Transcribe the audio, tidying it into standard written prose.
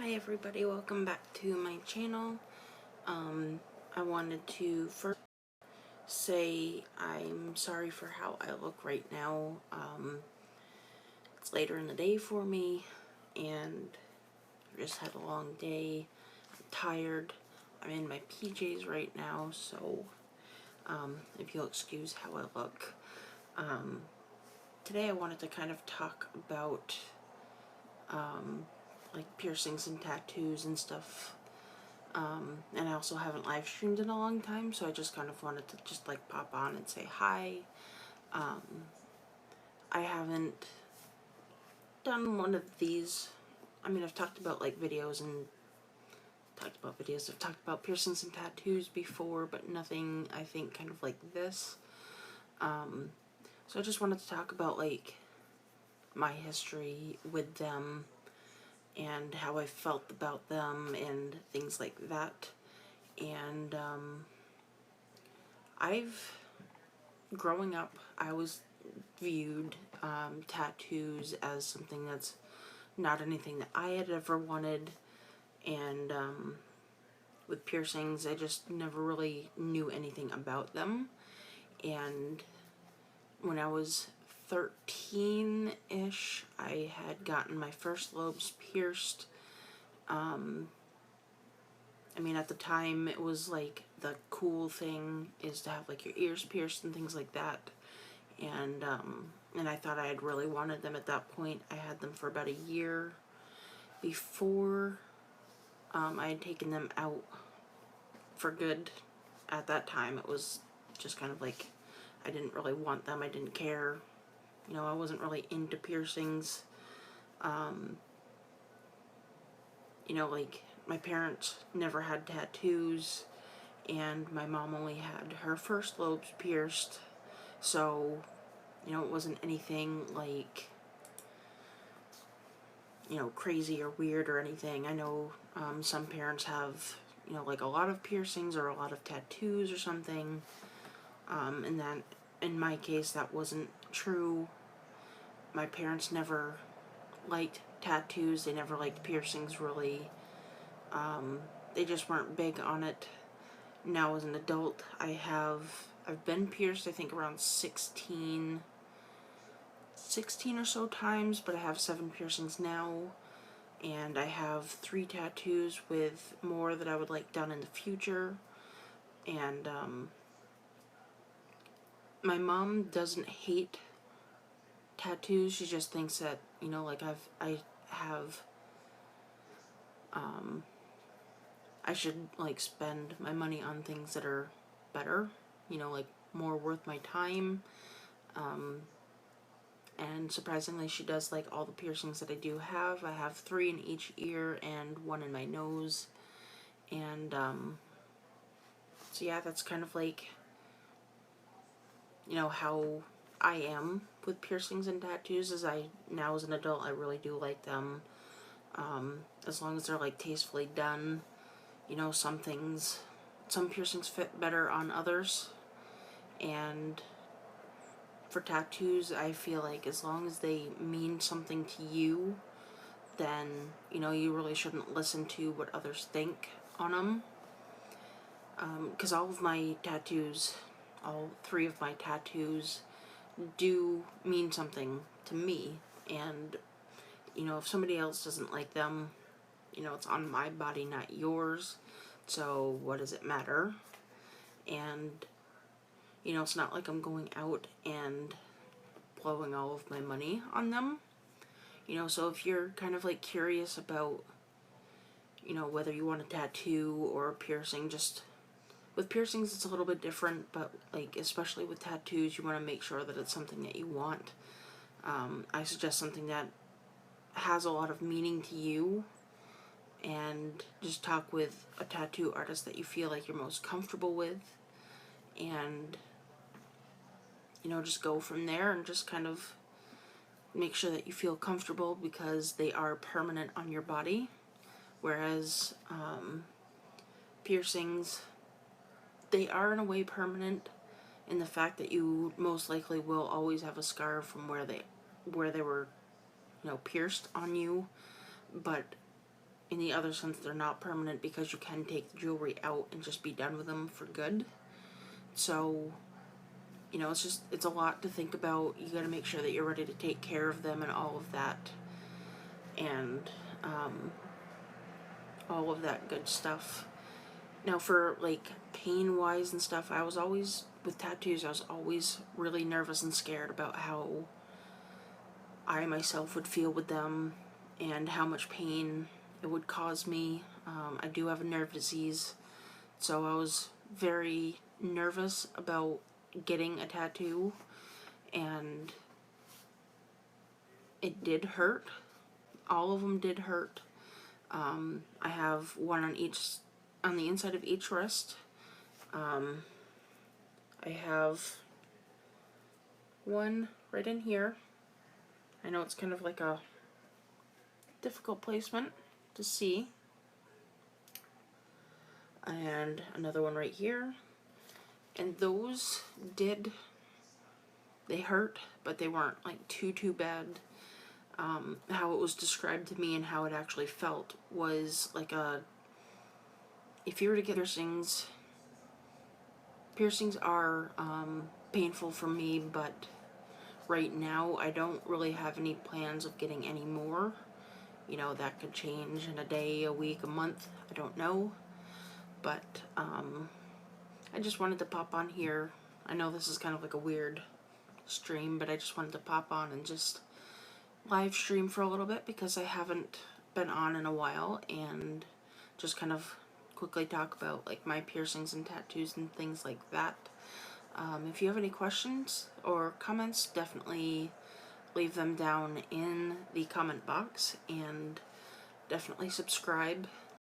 Hi everybody, welcome back to my channel. I wanted to first say I'm sorry for how I look right now. It's later in the day for me and I just had a long day. I'm tired. I'm in my PJs right now, so if you'll excuse how I look. Today I wanted to kind of talk about like piercings and tattoos and stuff. And I also haven't live streamed in a long time, so I just kind of wanted to just like pop on and say hi. I haven't done one of these. I mean, I've talked about like videos and I've talked about piercings and tattoos before, but nothing I think kind of like this. So I just wanted to talk about like my history with them and how I felt about them and things like that. And growing up, I was viewed tattoos as something that's not anything that I had ever wanted, and with piercings, I just never really knew anything about them. And when I was 13-ish, I had gotten my first lobes pierced. I mean, at the time, it was like the cool thing is to have like your ears pierced and things like that. And I thought I had really wanted them at that point. I had them for about a year before I had taken them out for good. At that time, it was just kind of like I didn't really want them. I didn't care. You know, I wasn't really into piercings. You know, like my parents never had tattoos, and my mom only had her first lobes pierced. So, you know, it wasn't anything like, you know, crazy or weird or anything. I know some parents have, you know, like a lot of piercings or a lot of tattoos or something. And that, in my case, that wasn't true. My parents never liked tattoos. They never liked piercings, really. They just weren't big on it. Now, as an adult, I've been pierced, I think, around 16 or so times, but I have 7 piercings now. And I have 3 tattoos with more that I would like done in the future. And my mom doesn't hate tattoos. She just thinks that, you know, like I should like spend my money on things that are better, you know, like more worth my time. And surprisingly, she does like all the piercings that I do have. I have 3 in each ear and 1 in my nose. And so yeah, that's kind of like, you know, how I am with piercings and tattoos. Now as an adult, I really do like them. As long as they're like tastefully done. You know, some piercings fit better on others. And for tattoos, I feel like as long as they mean something to you, then, you know, you really shouldn't listen to what others think on them. Because all 3 of my tattoos do mean something to me. And, you know, if somebody else doesn't like them, you know, it's on my body, not yours. So what does it matter? And, you know, it's not like I'm going out and blowing all of my money on them. You know, so if you're kind of like curious about, you know, whether you want a tattoo or a piercing, just with piercings it's a little bit different, but like especially with tattoos, you want to make sure that it's something that you want. I suggest something that has a lot of meaning to you, and just talk with a tattoo artist that you feel like you're most comfortable with, and, you know, just go from there and just kind of make sure that you feel comfortable, because they are permanent on your body. Whereas piercings, they are in a way permanent in the fact that you most likely will always have a scar from where they were, you know, pierced on you. But in the other sense, they're not permanent because you can take the jewelry out and just be done with them for good. So, you know, it's a lot to think about. You got to make sure that you're ready to take care of them and all of that. And all of that good stuff. Now, for like pain wise and stuff, I was always, with tattoos, I was always really nervous and scared about how I myself would feel with them and how much pain it would cause me. I do have a nerve disease, so I was very nervous about getting a tattoo, and it did hurt. All of them did hurt. I have one on the inside of each wrist. I have one right in here. I know it's kind of like a difficult placement to see. And another one right here. And those they hurt, but they weren't like too bad. How it was described to me and how it actually felt was like if you were to get piercings are painful for me, but right now I don't really have any plans of getting any more. You know, that could change in a day, a week, a month, I don't know. But I just wanted to pop on here. I know this is kind of like a weird stream, but I just wanted to pop on and just live stream for a little bit because I haven't been on in a while, and just kind of quickly talk about like my piercings and tattoos and things like that. If you have any questions or comments, definitely leave them down in the comment box, and definitely subscribe